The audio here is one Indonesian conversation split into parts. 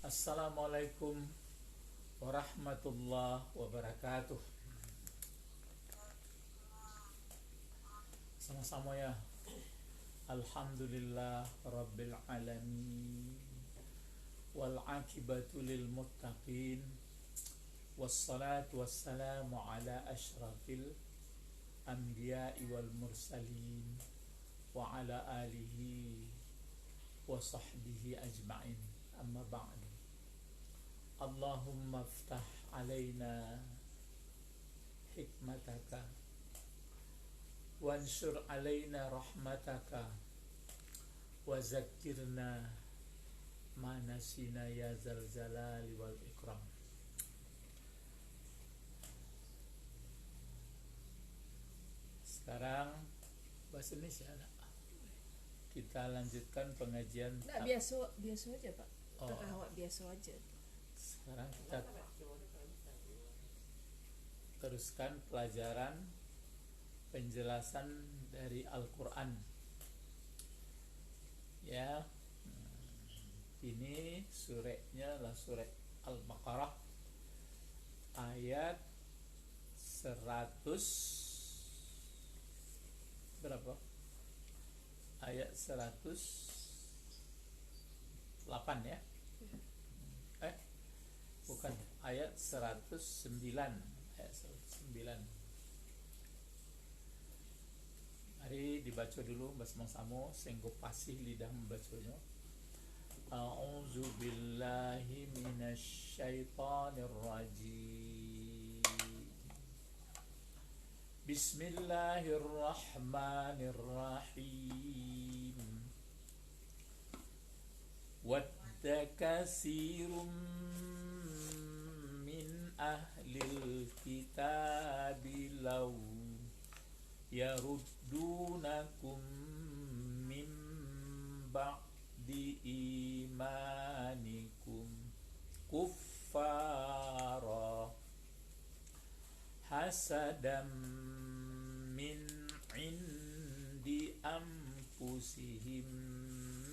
Assalamualaikum warahmatullahi wabarakatuh. Sama-sama ya. Alhamdulillah rabbil alamin. Wal akibatu lil muttaqin. Wassalatu wassalamu ala asyrafil anbiya'i wal mursalin wa ala alihi wa sahbihi ajma'in. Amma ba'du. Allahumma aftah alaina hikmataka wansur alaina rahmataka wa zakirna ma nasina ya zal jalali wal ikram. Sekarang bahasa Indonesia kita lanjutkan pengajian. Nah, biasa aja Pak. Oh. Awak biasa aja. Sekarang kita teruskan pelajaran penjelasan dari Al-Quran. Ya, ini surahnya lah surah Al-Baqarah ayat 100 berapa? Ayat 108 ya. Bukan, ayat 109. Ayat 109. Mari dibaca dulu bersama-sama sehingga pasih lidah membacanya. A'udzu billahi minasy syaithanir rajim. Bismillahirrahmanirrahim. Wadda katsirun min ahlil kitabi law yaruddunakum min ba'di imanikum kuffara hasadam min indi anfusihim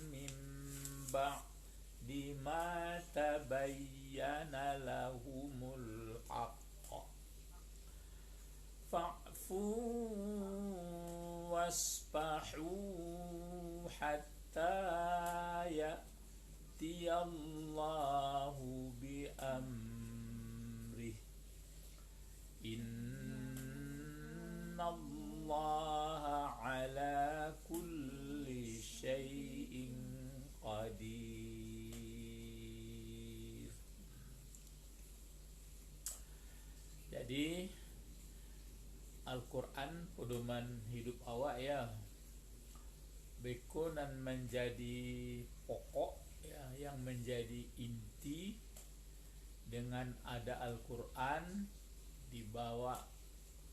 min ba'di ma tabayyana lahumul haqq fa'fu wasfahu hatta ya'tiyallahu bi amrih innallaha ala kulli syai'in qadir. Jadi Al-Quran pedoman hidup awak ya, bekonan menjadi pokok ya, yang menjadi inti. Dengan ada Al-Quran dibawa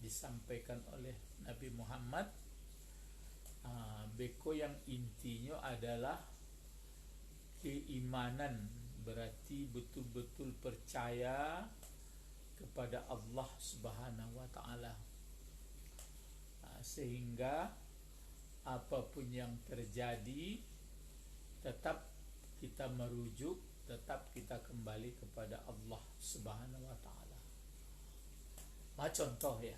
disampaikan oleh Nabi Muhammad, beko yang intinya adalah keimanan, berarti betul-betul percaya kepada Allah Subhanahu wa ta'ala, sehingga apapun yang terjadi tetap kita merujuk, tetap kita kembali kepada Allah Subhanahu wa ta'ala. Contoh ya,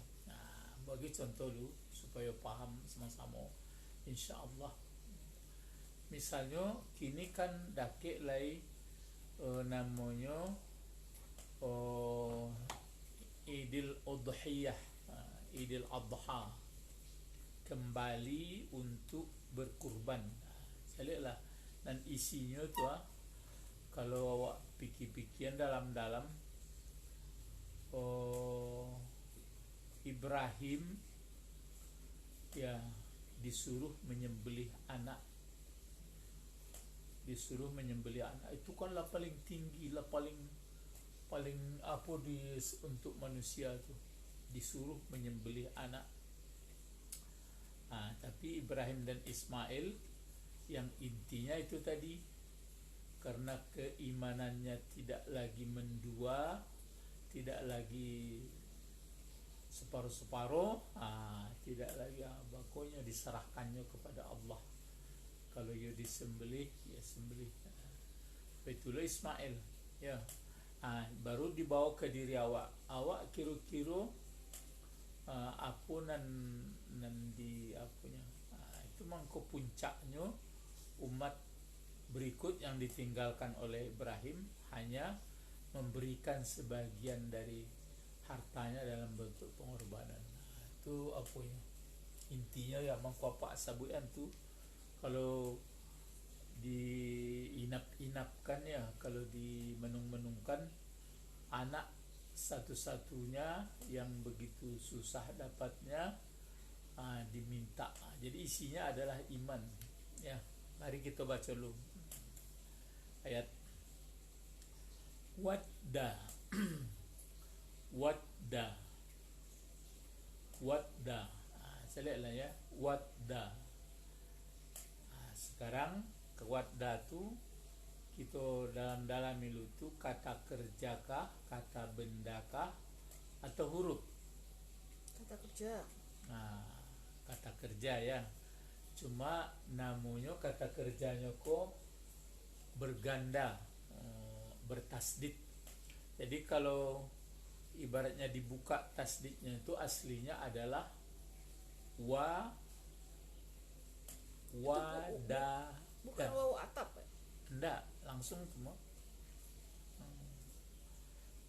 bagi contoh dulu supaya paham sama-sama insyaallah. Misalnya kini kan dakik lai namanya Idul Udhiyah, Idul Adha, kembali untuk berkurban. Saliklah dan isinya tu kalau awak pikir-pikiran dalam-dalam, Ibrahim ya disuruh menyembelih anak. Disuruh menyembelih anak itu kan lah paling tinggi, lah paling apa untuk manusia tu, disuruh menyembelih anak. Tapi Ibrahim dan Ismail yang intinya itu tadi, karena keimanannya tidak lagi mendua, tidak lagi separuh-separuh, tidak lagi pokoknya diserahkannya kepada Allah. Kalau ia disembelih, ya sembelih. Itulah Ismail. ya. Baru dibawa ke diri awak kira-kira apa nan di apunya. Itu mangko puncaknya umat berikut yang ditinggalkan oleh Ibrahim hanya memberikan sebagian dari hartanya dalam bentuk pengorbanan. Itu apanya? Intinya ya mangko apa sabuan tuh kalau diinap-inapkan ya, kalau dimenung-menungkan, anak satu-satunya yang begitu susah dapatnya diminta. Jadi isinya adalah iman. Ya, mari kita baca dulu ayat wadda. wadda wadda. Saya lihatlah ya, wadda. Sekarang ke wadda tu kita dalam ilu tu kata kerjakah, kata bendakah, atau huruf? Kata kerja. Kata kerja ya. Cuma namanya kata kerjanya kok berganda, bertasdid. Jadi kalau ibaratnya dibuka tasdidnya itu aslinya adalah wada. Bukan waw atap ya? Enggak, langsung semua.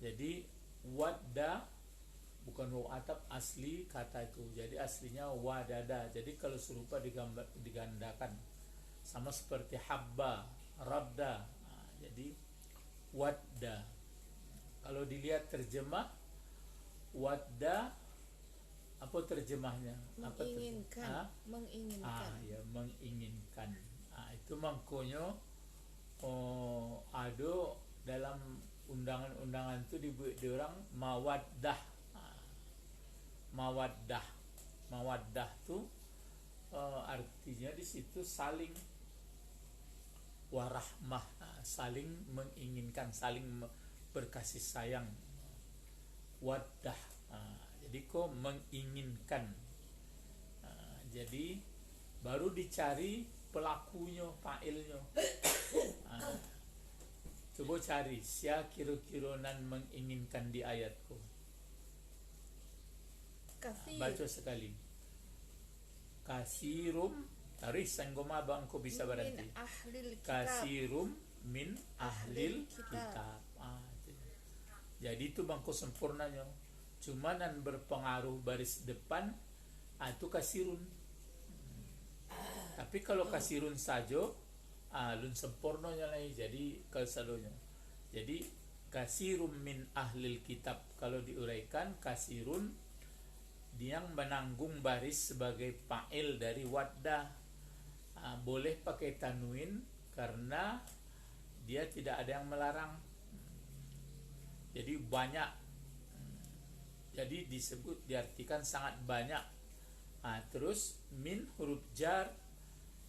Jadi wadda bukan waw atap asli kata itu. Jadi aslinya wadada. Jadi kalau serupa digandakan sama seperti habba, radda. Jadi wadda. Kalau dilihat terjemah wadda, apa terjemahnya? Menginginkan. Menginginkan. Ya, menginginkan. Itu mangkonyo ada dalam undangan-undangan itu dibuat orang mawaddah. Mawaddah tu artinya di situ saling warahmah, saling menginginkan, saling berkasih sayang. Waddah. Jadi kok menginginkan. Jadi baru dicari pelakunya, fa'ilnya. Coba cari siapa kira-kira nan menginginkan di ayatku. Kathir. Baca sekali. Kasirum, tarik sanggoma bangko bisa berhenti. Min ahlil kitab. Kasirum min ahlil kitab. Jadi itu bangko sempurnanya. Cuma nan berpengaruh baris depan itu kasirun. Tapi kalau kasirun saja lun sempurnanya lagi. Jadi kesadonya. Jadi kasirum min ahlil kitab, kalau diuraikan kasirun yang menanggung baris sebagai fa'il dari wadda. Boleh pakai tanwin karena dia tidak ada yang melarang. Jadi banyak. Jadi disebut, diartikan sangat banyak. Terus min huruf jar,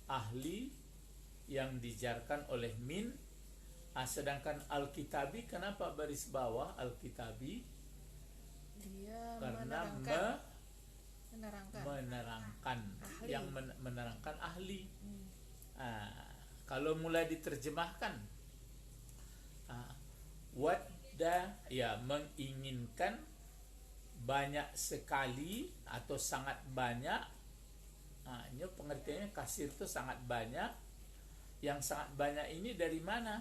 ahli yang dijarkan oleh min. Sedangkan al-kitabi, kenapa baris bawah al-kitabi? Dia Karena menerangkan ahli. yang menerangkan ahli. Kalau mulai diterjemahkan wadda ya menginginkan banyak sekali atau sangat banyak. Ini pengertiannya kasir itu sangat banyak. Yang sangat banyak ini dari mana?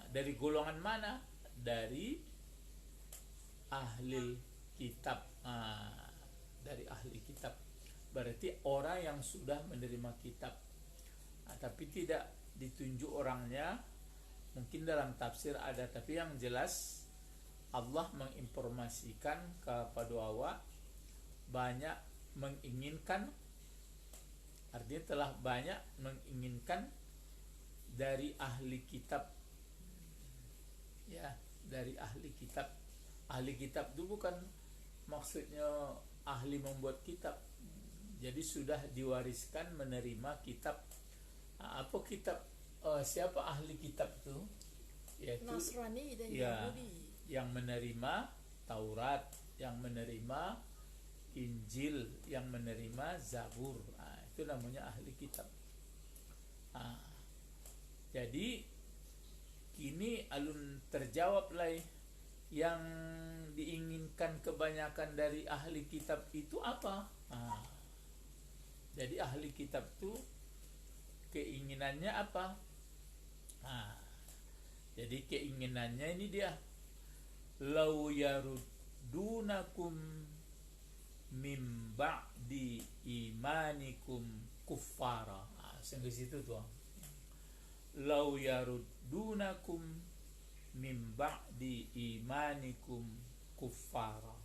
Dari golongan mana? Dari ahli kitab. Dari ahli kitab berarti orang yang sudah menerima kitab. Tapi tidak ditunjuk orangnya. Mungkin dalam tafsir ada, tapi yang jelas Allah menginformasikan kepada awak banyak menginginkan, artinya telah banyak menginginkan dari ahli kitab. Ya, dari ahli kitab. Ahli kitab itu bukan maksudnya ahli membuat kitab. Jadi sudah diwariskan menerima kitab. Apa kitab? Siapa ahli kitab itu? Yaitu Nasrani dan ya, Yahudi. yang menerima Taurat, yang menerima Injil, yang menerima Zabur. Itu namanya ahli kitab. Jadi kini terjawablah yang diinginkan kebanyakan dari ahli kitab itu apa. Jadi ahli kitab itu keinginannya apa? Jadi keinginannya ini dia, lau yarudunakum mim ba'di imanikum kuffara. Sampai situ tuh. Lau yarudunakum mim ba'di imanikum kuffara.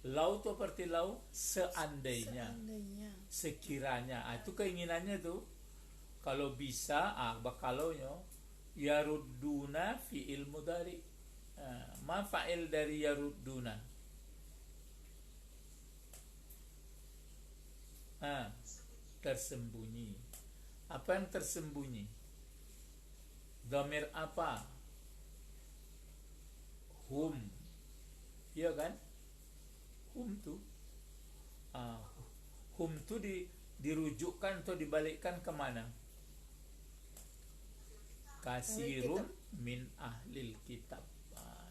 Lau itu seperti lau seandainya, sekiranya. Itu keinginannya tuh. Kalau bisa, bakalaunya yarudduna fi'il mudhari. Ma fa'il dari yarudduna? Tersembunyi. Apa yang tersembunyi? Dhamir apa? Hum. Iya kan? Hum tu dirujukkan atau dibalikkan kemana? Kasirun min ahlil kitab.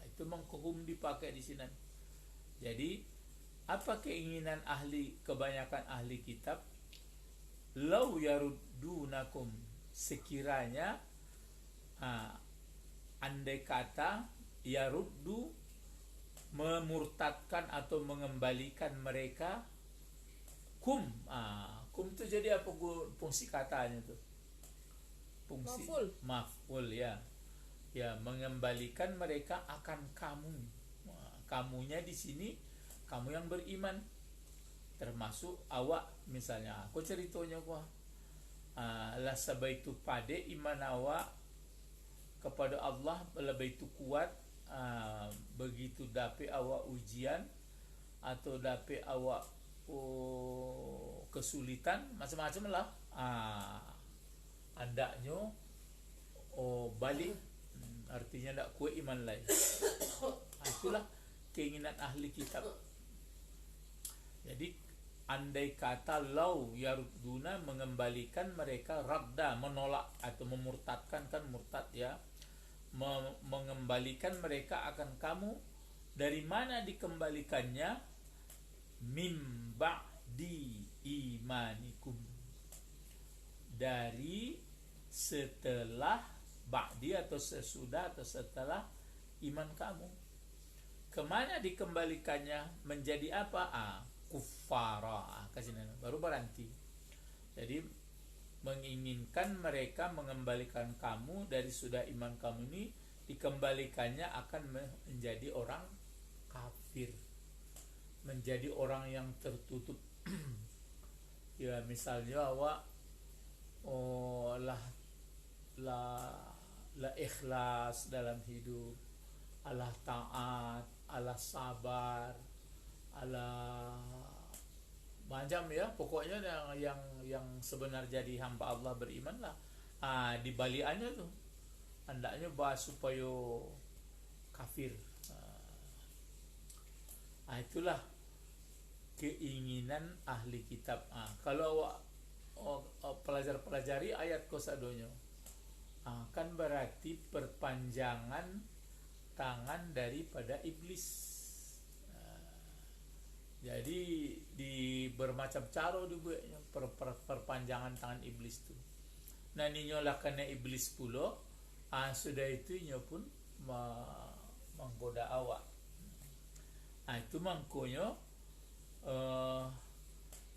Itu menghukum dipakai di sini. Jadi apa keinginan kebanyakan ahli kitab? Lau yarudunakum, sekiranya andai kata yaruddu memurtadkan atau mengembalikan mereka, kum itu jadi apa fungsi katanya tuh? Fungsi maf'ul ya, mengembalikan mereka akan kamu. Kamunya di sini kamu yang beriman, termasuk awak. Misalnya aku ceritanya lah sabaitu pade iman awak kepada Allah lebih kuat. Begitu dapat awak ujian atau dapat awak kesulitan macam-macam lah, andaknya balik, artinya tak kuat iman lain. Itulah keinginan ahli kitab. Jadi andai kata lau yaruduna, mengembalikan mereka, radda menolak atau memurtadkan, kan murtad ya, mengembalikan mereka akan kamu. Dari mana dikembalikannya? Mim ba'di imanikum, dari setelah ba'di atau sesudah atau setelah iman kamu. Kemana dikembalikannya? Menjadi apa? Kuffara. Baru berhenti. Jadi menginginkan mereka mengembalikan kamu dari sudah iman kamu ini, dikembalikannya akan menjadi orang kafir, menjadi orang yang tertutup. Ya misalnya awak lah ikhlas dalam hidup, Allah taat, Allah sabar, Allah macam ya, pokoknya yang sebenar jadi hamba Allah, beriman lah. Dibalikannya tuh hendaknya bahas supaya kafir. Itulah keinginan ahli kitab. Kalau pelajari ayat kosadonya, kan berarti perpanjangan tangan daripada iblis. Jadi di bermacam cara dibuatnya perpanjangan tangan iblis tu. Nah ninyolah kena iblis pula, sudah itu nyo pun menggoda awak. Itu mangkonya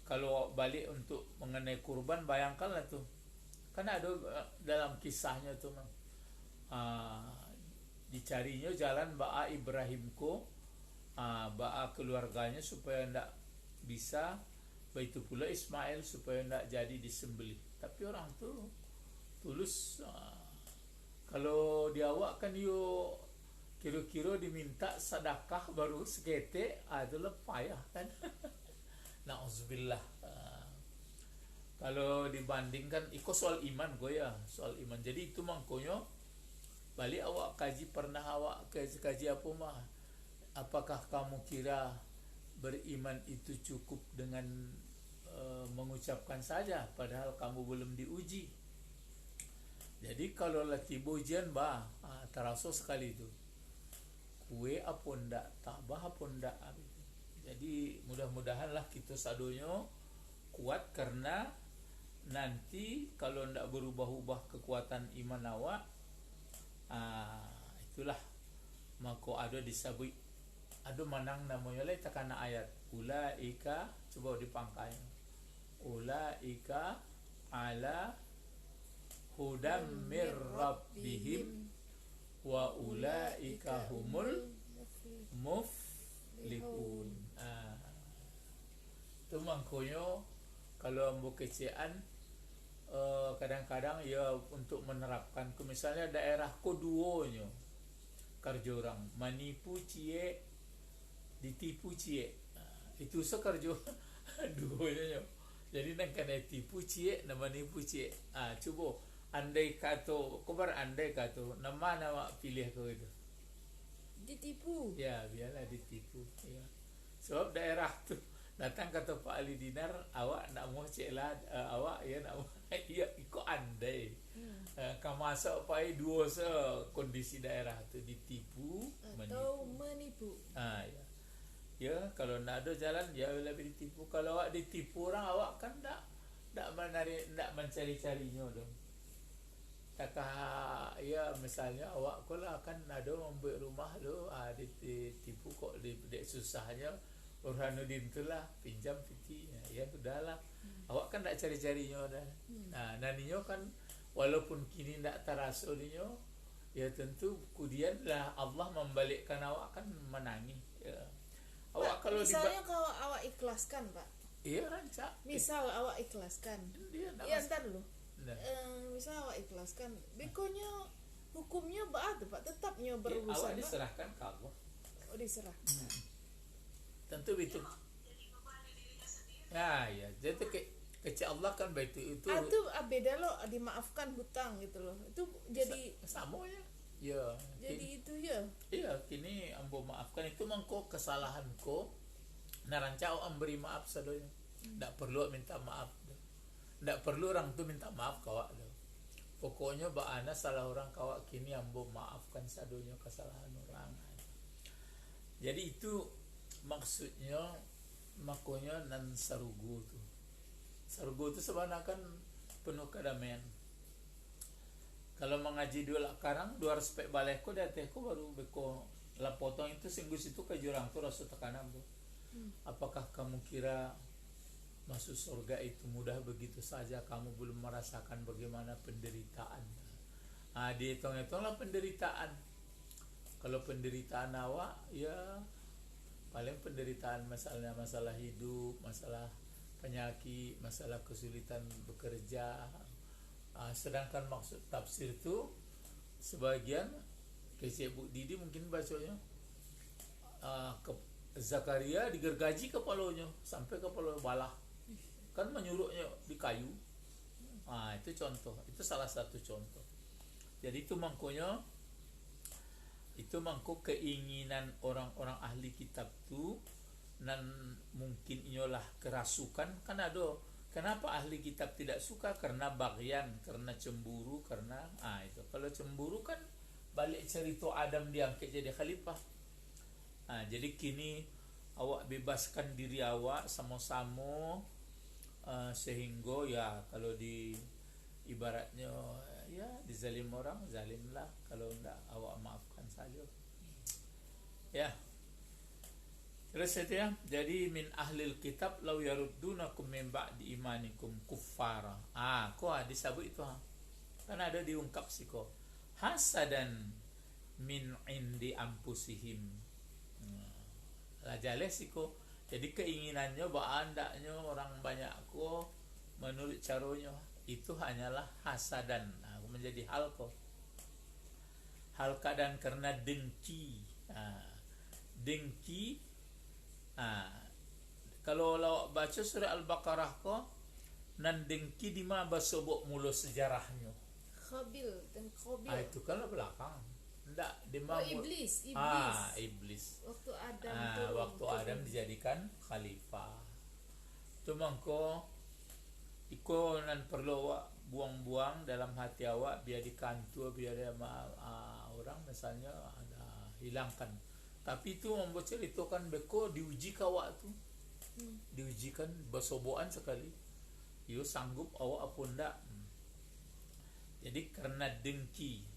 kalau balik untuk mengenai kurban, bayangkanlah tuh, kan ada dalam kisahnya tuh dicarinya jalan ba'a Ibrahim ba'a keluarganya supaya ndak bisa, begitu pula Ismail supaya ndak jadi disembelih. Tapi orang tuh tulus. Kalau di awak kan yo kira-kira diminta sedekah baru sekete, itu payah kan. Nauzubillah. Kalau dibandingkan ikut soal iman soal iman. Jadi itu mangkonya balik awak kaji, pernah awak kaji apa mah? Apakah kamu kira beriman itu cukup dengan mengucapkan saja padahal kamu belum diuji? Jadi kalau tiba ujian terasa sekali itu kue apa ndak tabah apa ndak gitu. Jadi mudah-mudahan lah kita sadonyo kuat, karena nanti kalau ndak berubah-ubah kekuatan iman awak, itulah mako ada disebut ada manang namanya lah takana ayat ulaika, coba dipangkai ulaika ala hudam mir rabbihim wa ulaika humul muflihun. Itu mangkonyo kalau ambo kecian kadang-kadang ya untuk menerapkan ke misalnya daerah koduonyo kerja orang manipu cie ditipu cie, itu sekerja duonya. Jadi nang kena tipu cie nama nipu cie. Coba andai kata kobar andai kata nama pilih kau itu Ditipu. ya biarlah ditipu ya. Sebab daerah tu datang kata Pak Ali Dinar, awak nak mau cek lah, awak ya nak mau iya ikut andai kau masuk pai dua se kondisi daerah tu ditipu Atau menipu. ya. Ya kalau nak ada jalan ya lebih ditipu. Kalau awak ditipu orang, awak kan tak mencari-carinya dong. Takah ya misalnya awak ko lah kan ada membuat rumah tu ditipu kok dek susahnya Burhanuddin tu lah pinjam piti ya sudahlah. Awak kan tak cari-carinya dah. Naninya kan walaupun kini tak terasa dinyo, ya tentu kemudian lah Allah membalikkan awak kan menangi ya. Awak kalau misalnya kalau awak ikhlaskan, Pak. iya rancak. Misal awak ikhlaskan. Iya Entar dulu. Misal awak ikhlaskan, bekonya hukumnya berat, Pak. Tetapnya berurusan. Awak diserahkan ke Allah. Oh, diserah. Tentu itu. Ya, jadi kecil Allah kan baik itu. Itu beda loh, dimaafkan hutang gitu loh. Itu jadi sama ya. Ya. Jadi itu ya. Iya, kini ambo maafkan itu mangko kesalahanku. Narancau beri maaf sadonya. Ndak perlu minta maaf. Ndak perlu orang tu minta maaf kawak dah. Pokoknya baana salah orang kawak kini ambo maafkan sadonya kesalahan orang. Jadi itu maksudnya makonya nan sarugo tu. Sarugo tu sebenarnya kan penuh kedamaian. Kalau mengaji dua karang dua respek baleko dateko baru beko lah potong itu singgus itu ke jurang tu rasa tekanan tu. Apakah kamu kira masuk surga itu mudah begitu saja? Kamu belum merasakan bagaimana penderitaan. Dihitung-hitunglah penderitaan. Kalau penderitaan awak ya paling penderitaan masalah hidup, masalah penyakit, masalah kesulitan bekerja. Sedangkan maksud tafsir itu sebagian kecik Bu Didi mungkin bacanya Zakaria digergaji kepalanya sampai kepala balah, kan menyuruhnya di kayu. Itu contoh, itu salah satu contoh. Jadi itu mangkonya, itu mangko keinginan orang-orang ahli kitab tu, dan mungkin inyolah kerasukan kan ada. Kenapa ahli kitab tidak suka? Karena bagian, karena cemburu, karena itu. Kalau cemburu kan balik cerita Adam diangkat jadi khalifah. Jadi kini awak bebaskan diri awak sama-sama, sehingga ya kalau di ibaratnya ya dizalim orang, zalimlah. Kalau enggak awak maafkan saja. Ya. Terus itu ya, jadi min ahlil kitab law yaruddunakum min ba'di imanikum kuffara. Disebut itu kan ada diungkap sih kok. Hasadan min indi ampusihim. Lah jales sih kok. Jadi keinginannya andaknya orang banyak kok menurut caranya itu hanyalah hasadan. Menjadi halqa. Halqa dan karena dengki. Dengki. Kalau lawak baca surah Al-Baqarah ko nan dengki di mana basobok mulu sejarahnya. Khabil dan Qabil. Itu kan belakang. Ndak di iblis. Iblis. Waktu Adam waktu Adam dijadikan khalifah. Cuma ko iko nan perlu buang-buang dalam hati awak biar dikantor biar dia orang misalnya ada hilangkan. Tapi itu membuat ceritakan beko diuji kawak tu. Diujikan bersobokan sekali. Yo sanggup awak apa ndak. Jadi karena dengki.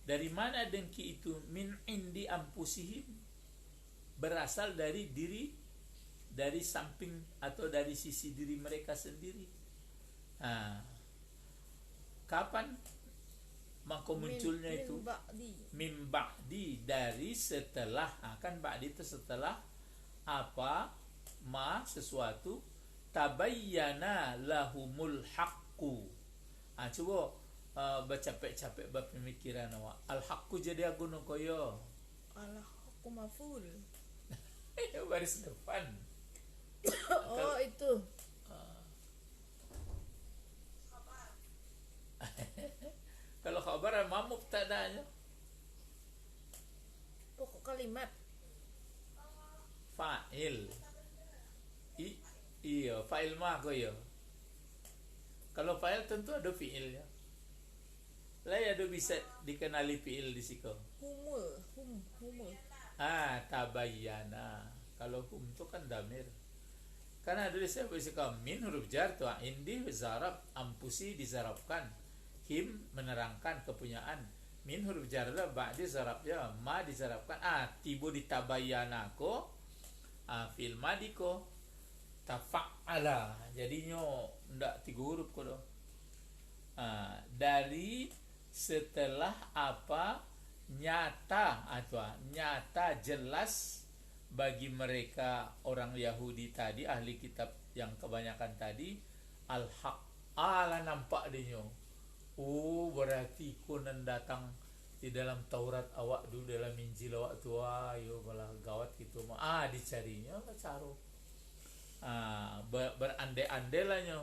Dari mana dengki itu? Min indi ampusihim. Berasal dari diri, dari samping atau dari sisi diri mereka sendiri. Kapan maka munculnya itu? Min ba'di, dari setelah. Kan ba'di itu setelah apa? Sesuatu tabayyana lahumul haqqu. Coba bercapek-capek berpemikiran awak. Al-haqqu jadi aku no koyo. Al-haqqu maful. Baris depan. Oh itu. Kalau khabar ma mubtada'nya. Pokok kalimat. Fa'il. Iya, fa'il ma koyo. Kalau fa'il tentu ada fi'ilnya. Lah ya ada bisa dikenali fi'il di situ. Humul. Tabayyana. Kalau hum itu kan damir. Karena ada saya bisa min huruf jar tu indi zarab ampusi dizarabkan. Him menerangkan kepunyaan. Min huruf jar lah ba'di zarabnya ma dizarabkan. Tibo ditabayyana ko. Fil madi ko. Tafa'ala. Jadinya ndak 3 huruf ko do. Dari setelah apa nyata atau nyata jelas bagi mereka orang Yahudi tadi, ahli kitab yang kebanyakan tadi, al-haq nampak dinyo. Berarti kunan datang di dalam Taurat awak dulu, dalam Injil awak tua, yo malah gawat gitu mah. Dicarinya lah caro. Berandai-andai lah nyo.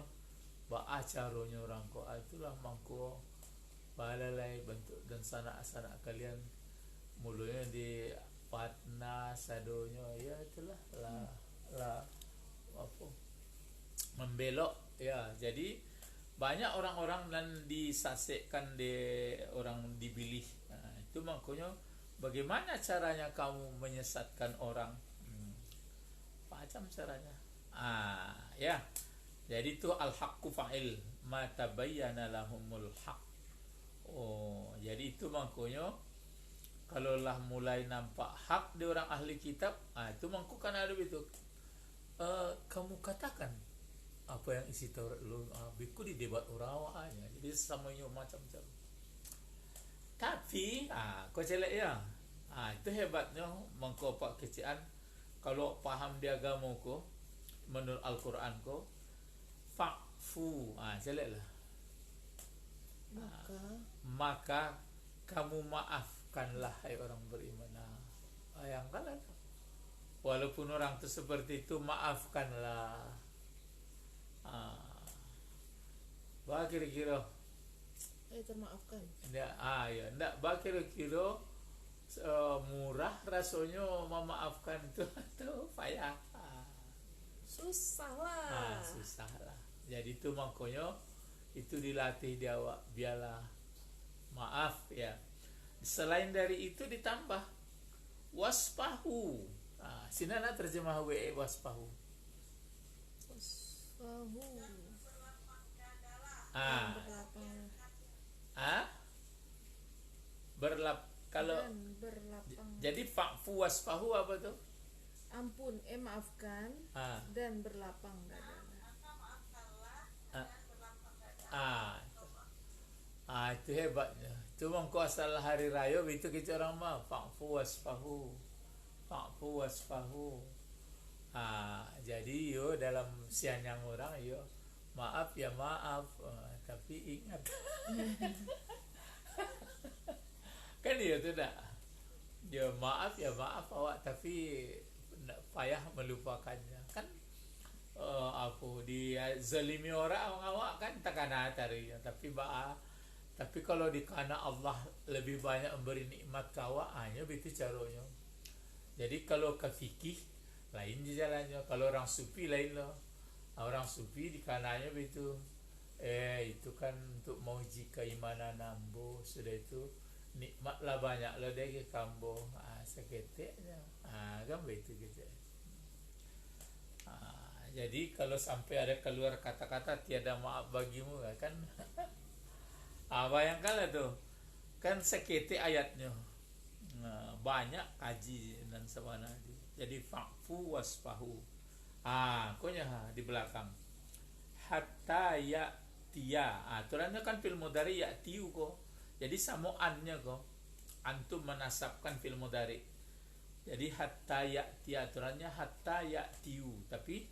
Caronya orang ko itulah mangko balalai bentuk dan sanak-sanak kalian mulanya di patna sadonya ya itulah lah apa membelok ya. Jadi banyak orang-orang dan disaksikan di orang dibilih. Itu makanya bagaimana caranya kamu menyesatkan orang? Macam caranya. Ya. Jadi itu al-haqqu fa'il ma tabayyana lahumul haqq. Jadi itu makanya kalau lah mulai nampak hak di orang ahli kitab, itu mangko kan ada itu. Kamu katakan apa yang isi Taurat lu, biku di debat urawanya. Jadi samanya macam-macam. Tapi kau celek ya. Itu hebatnya mangko pak kecian kalau paham di agama ko menurut Al-Qur'an ko fa'fu. Celek lah. Maka kamu maafkanlah hai orang beriman. Bayangkanlah, walaupun orang itu seperti itu, maafkanlah. Bah kira-kira termaafkan. Ya, ndak bah kira-kira murah rasanya memaafkan itu atau payah. Susah lah. Susah lah. Jadi itu makanya itu dilatih di awak biarlah maaf ya. Selain dari itu ditambah waspahu. Sinana terjemah waspahu. Berlap kalau berlapang. Jadi fa'fu wasfahu apa tuh? Ampun, maafkan dan berlapang dada. Itu hebatnya. Cuma kau asal hari raya itu kita orang mah fa'fu wasfahu. Fa'fu wasfahu. Jadi yo dalam sianyang orang yo maaf ya maaf, tapi ingat. Kan dia tu dah. Dia maaf ya maaf awak, tapi payah melupakannya. Kan aku dia zalimi orang awak kan takana tarinya, tapi kalau dikana Allah lebih banyak memberi nikmat ke awak, hanya begitu caranya. Jadi kalau ke fikih lain jalannya, kalau orang sufi lain loh. Orang sufi dikananya begitu Itu kan untuk menguji keimanan ambo. Sudah itu nikmatlah banyak lah dia ke kambo. Seketiknya. Kan begitu gitu. Jadi kalau sampai ada keluar kata-kata tiada maaf bagimu kan. Bayangkanlah tuh. Kan seketik ayatnya. Banyak kaji dan sebagainya. Jadi fa'fu wasfahu. Konya di belakang. Hatta ya tia. Aturannya kan fil mudhari ya tiu kok. Jadi samoannya kok. Antum menasabkan fil mudhari. Jadi hatta ya tia, aturannya hatta ya tiu. Tapi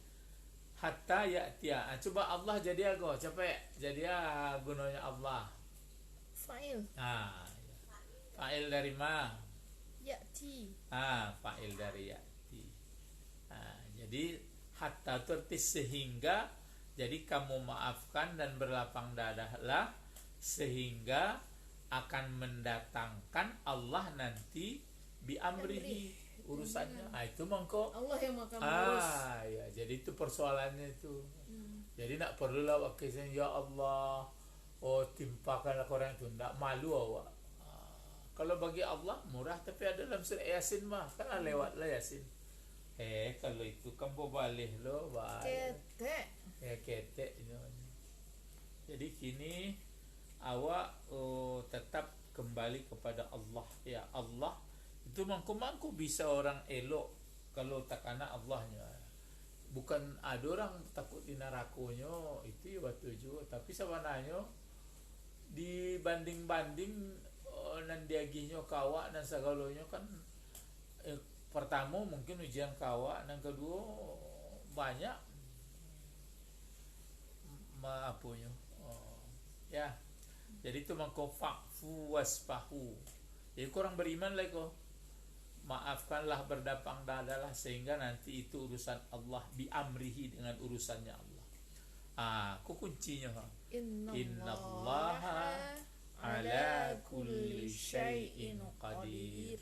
hatta ya tia. Coba Allah jadi aku. Capek. Jadi gunanya Allah. Fa'il. Fa'il dari ma. Ya'ti. Fa'il dari ya'ti. Jadi hatta tertis sehingga, jadi kamu maafkan dan berlapang dadahlah sehingga akan mendatangkan Allah nanti bi amrihi urusannya. Itu mongko Allah yang makan mengurus. Ya, jadi itu persoalannya itu. Jadi nak perlulah wakilnya ya Allah, timpakanlah orang itu, ndak malu awak. Kalau bagi Allah murah, tapi ada dalam surah Yasin mah kan lewatlah Yasin. Kalau itu kan boleh lo, Ketek. Ketek. Jadi kini awak tetap kembali kepada Allah. Ya Allah itu mangku bisa orang elok kalau takana Allahnya. Bukan ada orang takut di nerakonyo itu ya batu juga, tapi sebenarnya dibanding-banding nan diagihnyo kawak dan segalanya kan pertama mungkin ujian kawak, dan kedua banyak maapunyo. Ya. Jadi itu mangkofa'fu wasfahu. Jadi kurang beriman lah kok. Maafkanlah, berdapang dadalah sehingga nanti itu urusan Allah bi amrihi, dengan urusannya Allah. Ku kuncinya. Innallaha ala kulli syai'in qadir.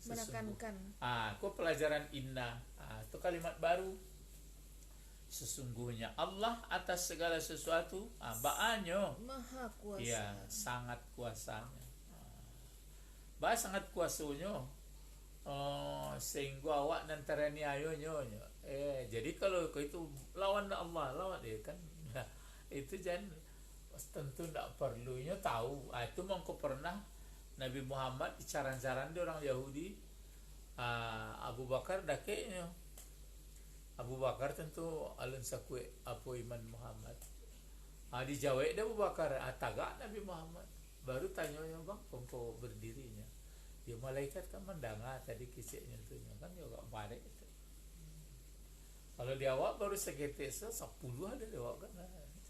Menekankan. Ku pelajaran inna. Itu kalimat baru. Sesungguhnya Allah atas segala sesuatu ba'anyo Maha kuasa. ya sangat kuasanya. Sangat kuasanya. Sehingga awak nantarani ayonyo. Jadi kalau itu lawan Allah, lawan dia kan. Itu jangan tentu tidak perlunya tahu. Itu mongko pernah Nabi Muhammad dicaran-caran di orang Yahudi. Abu Bakar dakeknya. Abu Bakar tentu alun sakwe apa iman Muhammad. Dijawab dia Abu Bakar, tagak Nabi Muhammad. Baru tanya-nya bang, kok berdirinya. Ya malaikat kan mendengar tadi kisahnya itu kan juga balik itu. Kalau di awak baru seketik 10 ada di awak kan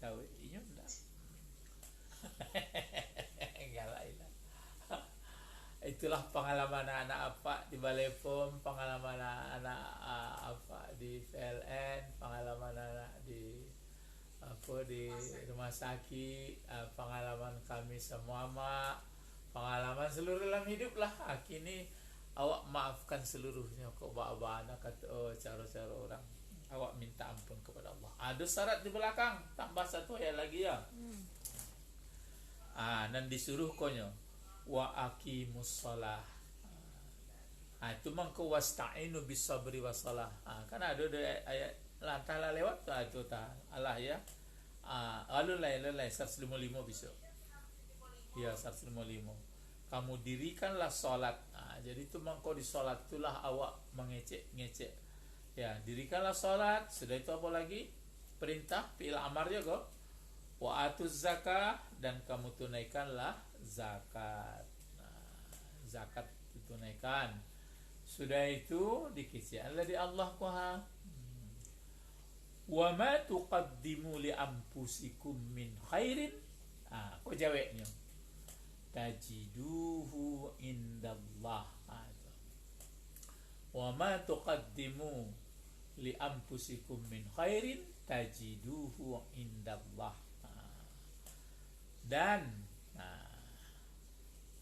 jawab ini enggak. Galak lah. Itulah pengalaman anak apa di Balai POM, pengalaman anak apa di PLN, pengalaman anak di di rumah sakit, pengalaman kami semua pengalaman seluruh dalam hidup lah. Kini awak maafkan seluruhnya kok anak kata cara-cara orang. Awak minta ampun kepada Allah. Ada syarat di belakang, tambah satu ayat lagi ya. Dan disuruh konyo wa aqimus shalah. Itu mangko wasta'inu bis sabri wassalah. Kan ada ayat lantala lewat itu Allah ya. Alulai 155 besok. Ya 155. Kamu dirikanlah salat. Jadi itu mangko di salat itulah awak mengecek-ngecek. Ya, dirikanlah salat. Sudah itu apa lagi? Perintah fi'il amarnya kok. Wa atuz zakah, dan kamu tunaikanlah zakat. Zakat ditunaikan. Sudah itu dikisianlah di Allah kuha. Wa ma tuqaddimu li anfusikum min khairin. Kok jawabnya? Tajiduhu indallah. Wa ma tuqaddimu li anfusikum min khairin tajiduhu indallah. Dan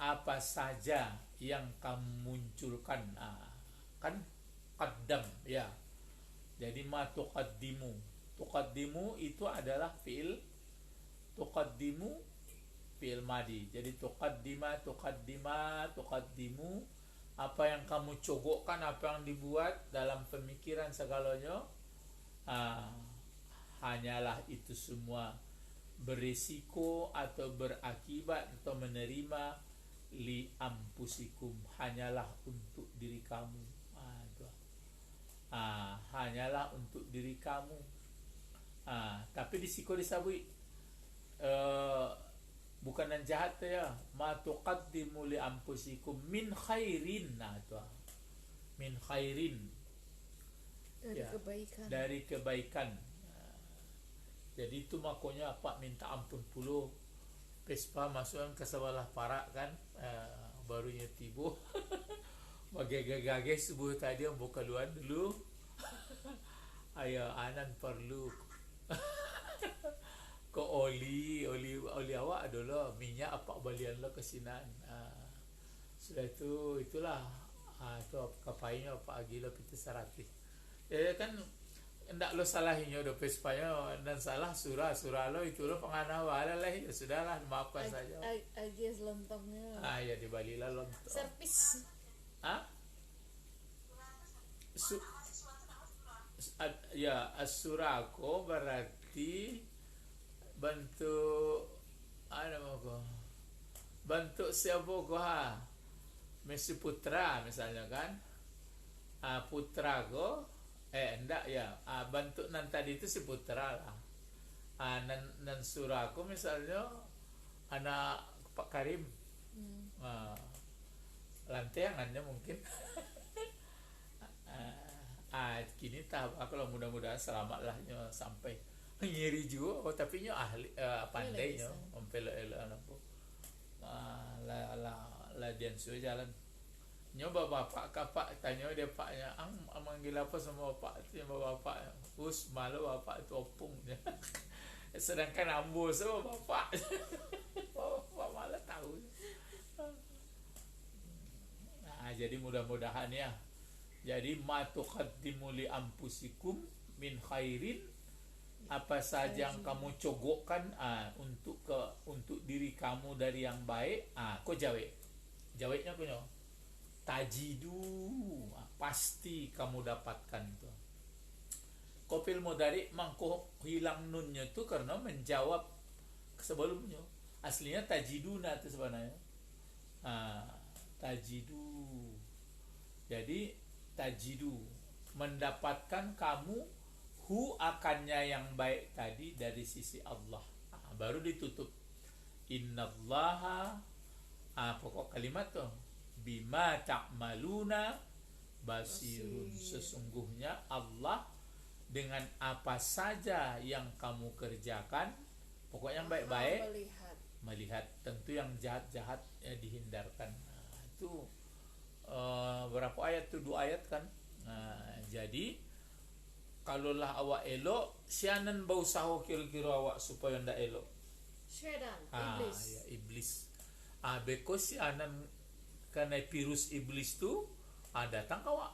apa saja yang kamu munculkan, kan qaddam ya. Jadi ma tuqaddimu itu adalah fi'il tuqaddimu fi'il madi. Jadi tuqaddimu, apa yang kamu cogokkan, apa yang dibuat dalam pemikiran segalanya, hanyalah itu semua berisiko atau berakibat atau menerima li ampusikum, hanyalah untuk diri kamu. Hanyalah untuk diri kamu. Tapi disiko disabui bukan yang jahat ya, ma tuqaddimu li ampusikum min khairin. Min khairin, dari kebaikan. Jadi itu makanya apa, minta ampun puluh Vespa masukkan ke sebelah parak kan, barunya tiba bagage subuh tadi yang buka luar dulu. Ayo anan perlu ke oli awak adalah minyak apa balian lo kesinan. Sudah itulah itu kapainya apa agila pita sarati. Kan ndak lo salahinya do Vespanya dan salah surah lo itu lo pengana wala lah, ya sudahlah maafkan saja. Agis lontongnya. Ya di Bali lah lontong. Servis. Ya asurako berarti bentuk bentuk siapa ko Messi putra misalnya kan, putra ko enggak ya, bentuk nan tadi itu si putra lah. Nan surako misalnya anak Pak Karim. Lanteangannya mungkin. Kini tahap kalau mudah-mudahan selamatlah sampai ngiri juga. Tapi ahli pandai mempelai apa la dian sudah jalan nyoba bapak kapak tanya dia paknya manggil apa sama bapak itu, yang bapak us malu bapak itu opungnya. Sedangkan ambo sama bapak bapak malah tahu. Jadi mudah-mudahan ya. Jadi ma tuqaddimu li ampusikum min khairin, apa saja yang kamu cogokkan untuk diri kamu dari yang baik, kau jawabnya kau tajidu, pasti kamu dapatkan tuh. Kopil modari mangko hilang nunnya tuh karena menjawab sebelumnya. Aslinya tajiduna itu sebenarnya. Tajidu. Jadi tajidu, mendapatkan kamu akannya yang baik tadi dari sisi Allah. Baru ditutup innallaha, pokok kalimat tuh, bima ta'maluna basirun, sesungguhnya Allah dengan apa saja yang kamu kerjakan, pokoknya yang baik-baik melihat. Tentu yang jahat-jahat dihindarkan. Itu berapa ayat tuh, 2 ayat kan. Jadi kalaulah awak elok, sianan bau saho kira-kira awak supaya ndak elok. Syaitan, iblis. Ya, iblis. Because sianan karena virus iblis tuh datang ke awak.